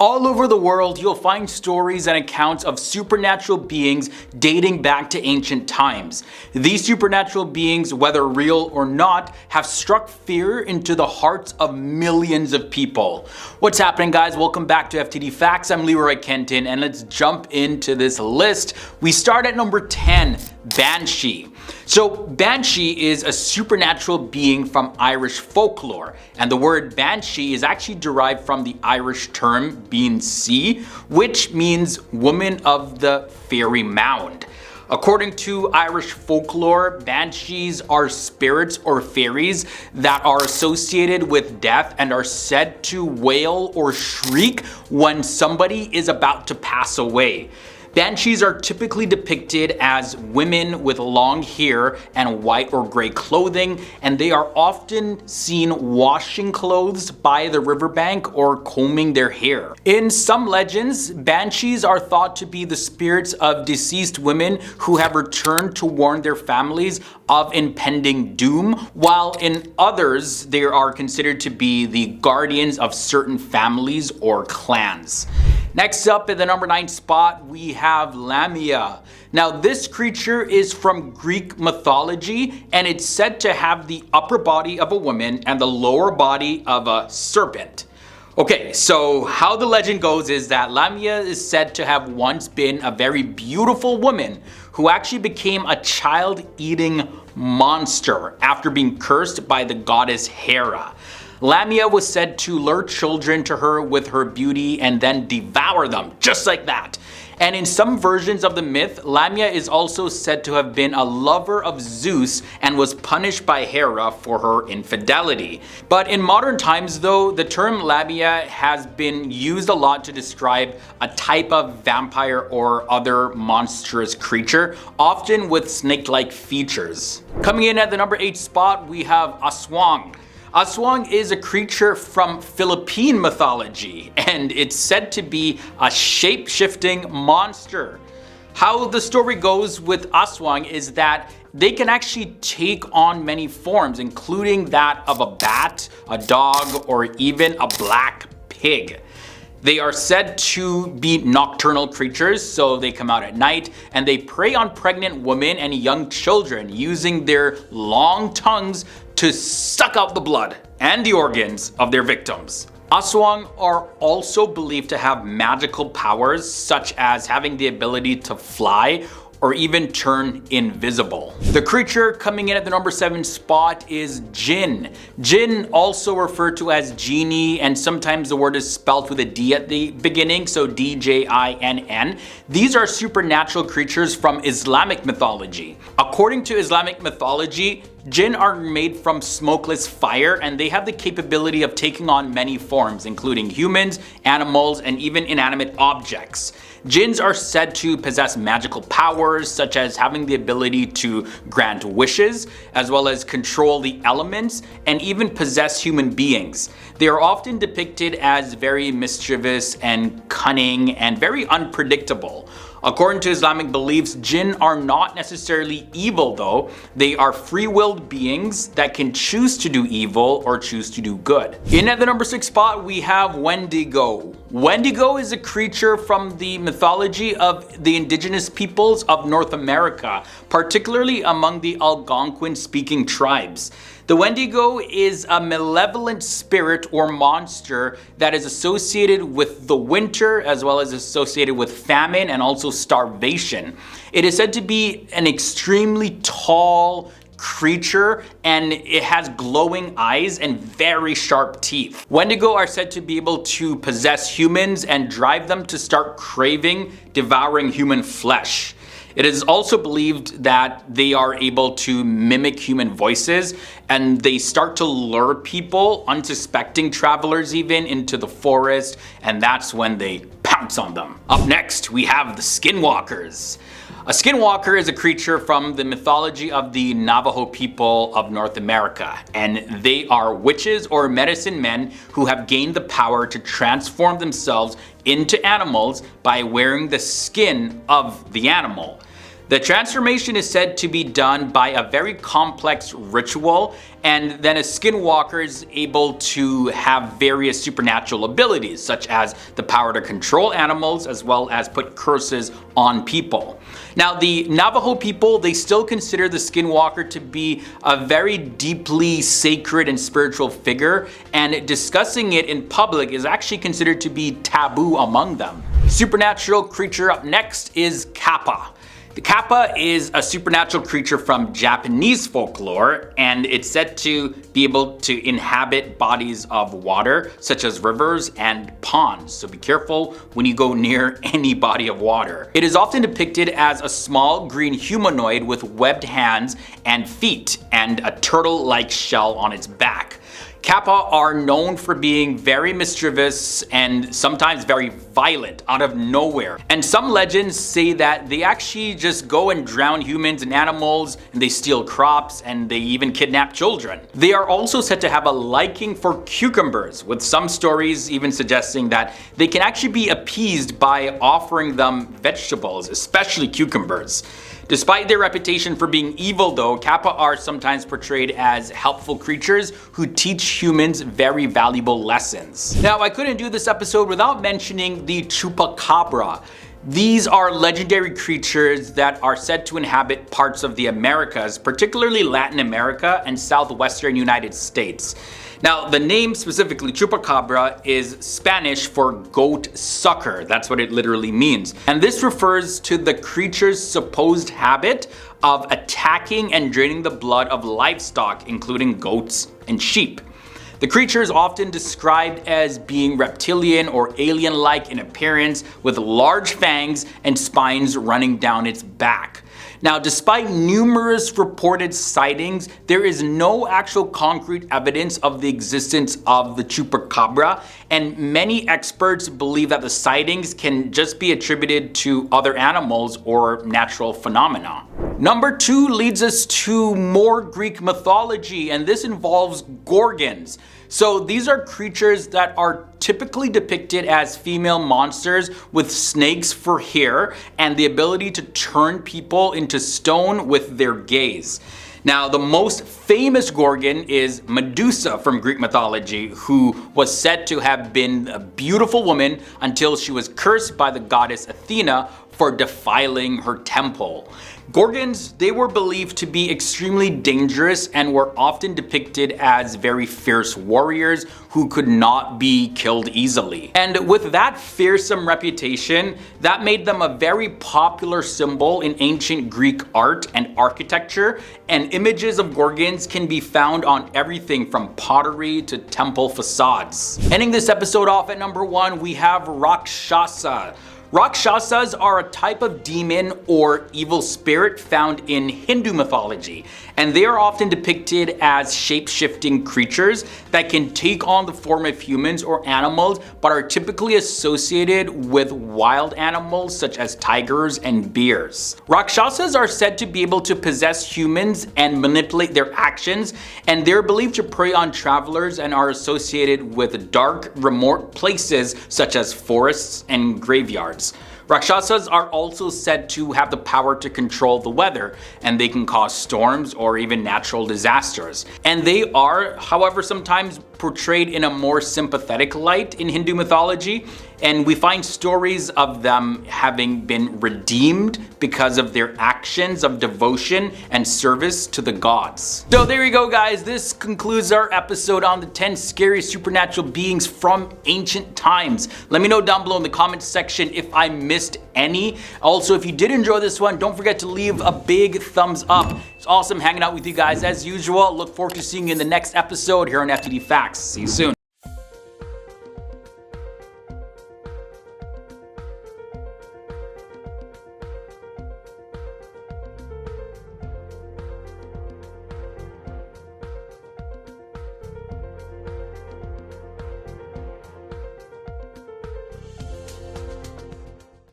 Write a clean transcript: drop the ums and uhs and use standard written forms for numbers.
All over the world, you'll find stories and accounts of supernatural beings dating back to ancient times. These supernatural beings, whether real or not, have struck fear into the hearts of millions of people. What's happening, guys? Welcome back to FTD Facts. I'm Leroy Kenton, and let's jump into this list. We start at number 10, Banshee. So Banshee is a supernatural being from Irish folklore, and the word Banshee is actually derived from the Irish term BANSHEE, which means woman of the fairy mound. According to Irish folklore, banshees are spirits or fairies that are associated with death and are said to wail or shriek when somebody is about to pass away. Banshees are typically depicted as women with long hair and white or gray clothing, and they are often seen washing clothes by the riverbank or combing their hair. In some legends, banshees are thought to be the spirits of deceased women who have returned to warn their families of impending doom, while in others, they are considered to be the guardians of certain families or clans. Next up at the number 9 spot, we have Lamia. Now this creature is from Greek mythology, and it's said to have the upper body of a woman and the lower body of a serpent. Okay, so how the legend goes is that Lamia is said to have once been a very beautiful woman who actually became a child-eating monster after being cursed by the goddess Hera. Lamia was said to lure children to her with her beauty and then devour them, just like that. And in some versions of the myth, Lamia is also said to have been a lover of Zeus and was punished by Hera for her infidelity. But in modern times though, the term Lamia has been used a lot to describe a type of vampire or other monstrous creature, often with snake-like features. Coming in at the number 8 spot, we have ASWANG. ASWANG is a creature from Philippine mythology, and it's said to be a shape-shifting monster. How the story goes with ASWANG is that they can actually take on many forms, including that of a bat, a dog, or even a black pig. They are said to be nocturnal creatures, so they come out at night and they prey on pregnant women and young children using their long tongues to suck out the blood and the organs of their victims. ASWANG are also believed to have magical powers, such as having the ability to fly or even turn invisible. The creature coming in at the number 7 spot is JINN. JINN, also referred to as genie, and sometimes the word is spelled with a D at the beginning, so D-J-I-N-N. These are supernatural creatures from Islamic mythology. According to Islamic mythology, Jinn are made from smokeless fire, and they have the capability of taking on many forms, including humans, animals, and even inanimate objects. Jinns are said to possess magical powers, such as having the ability to grant wishes, as well as control the elements, and even possess human beings. They are often depicted as very mischievous and cunning and very unpredictable. According to Islamic beliefs, jinn are not necessarily evil though. They are free-willed beings that can choose to do evil or choose to do good. In at the number 6 spot, we have Wendigo. Wendigo is a creature from the mythology of the indigenous peoples of North America, particularly among the Algonquin-speaking tribes. The Wendigo is a malevolent spirit or monster that is associated with the winter, as well as associated with famine and also starvation. It is said to be an extremely tall creature, and it has glowing eyes and very sharp teeth. Wendigo are said to be able to possess humans and drive them to start craving devouring human flesh. It is also believed that they are able to mimic human voices, and they start to lure people, unsuspecting travelers even, into the forest, and that's when they pounce on them. Up next, we have the Skinwalkers. A skinwalker is a creature from the mythology of the Navajo people of North America, and they are witches or medicine men who have gained the power to transform themselves into animals by wearing the skin of the animal. The transformation is said to be done by a very complex ritual, and then a skinwalker is able to have various supernatural abilities, such as the power to control animals as well as put curses on people. Now, the Navajo people, they still consider the skinwalker to be a very deeply sacred and spiritual figure, and discussing it in public is actually considered to be taboo among them. Supernatural creature up next is KAPPA. The KAPPA is a supernatural creature from Japanese folklore, and it's said to be able to inhabit bodies of water, such as rivers and ponds, so be careful when you go near any body of water. It is often depicted as a small green humanoid with webbed hands and feet, and a turtle-like shell on its back. KAPPA are known for being very mischievous and sometimes very violent out of nowhere. And some legends say that they actually just go and drown humans and animals, and they steal crops, and they even kidnap children. They are also said to have a liking for cucumbers, with some stories even suggesting that they can actually be appeased by offering them vegetables, especially cucumbers. Despite their reputation for being evil though, KAPPA are sometimes portrayed as helpful creatures who teach humans very valuable lessons. Now, I couldn't do this episode without mentioning the Chupacabra. These are legendary creatures that are said to inhabit parts of the Americas, particularly Latin America and southwestern United States. Now, the name specifically, Chupacabra, is Spanish for goat sucker. That's what it literally means. And this refers to the creature's supposed habit of attacking and draining the blood of livestock, including goats and sheep. The creature is often described as being reptilian or alien-like in appearance, with large fangs and spines running down its back. Now, despite numerous reported sightings, there is no actual concrete evidence of the existence of the Chupacabra, and many experts believe that the sightings can just be attributed to other animals or natural phenomena. Number 2 leads us to more Greek mythology, and this involves Gorgons. So these are creatures that are typically depicted as female monsters with snakes for hair and the ability to turn people into stone with their gaze. Now, the most famous Gorgon is Medusa from Greek mythology, who was said to have been a beautiful woman until she was cursed by the goddess Athena for defiling her temple. Gorgons, they were believed to be extremely dangerous and were often depicted as very fierce warriors who could not be killed easily. And with that fearsome reputation, that made them a very popular symbol in ancient Greek art and architecture, and images of Gorgons can be found on everything from pottery to temple facades. Ending this episode off at number 1, we have Rakshasa. Rakshasas are a type of demon or evil spirit found in Hindu mythology, and they are often depicted as shape-shifting creatures that can take on the form of humans or animals, but are typically associated with wild animals such as tigers and bears. Rakshasas are said to be able to possess humans and manipulate their actions, and they're believed to prey on travelers and are associated with dark, remote places such as forests and graveyards. Rakshasas are also said to have the power to control the weather, and they can cause storms or even natural disasters. And they are, however, sometimes portrayed in a more sympathetic light in Hindu mythology, and we find stories of them having been redeemed because of their actions of devotion and service to the gods. So there you go, guys. This concludes our episode on the 10 scariest supernatural beings from ancient times. Let me know down below in the comments section if I missed any. Also, if you did enjoy this one, don't forget to leave a big thumbs up. It's awesome hanging out with you guys as usual. Look forward to seeing you in the next episode here on FTD Facts. See you soon.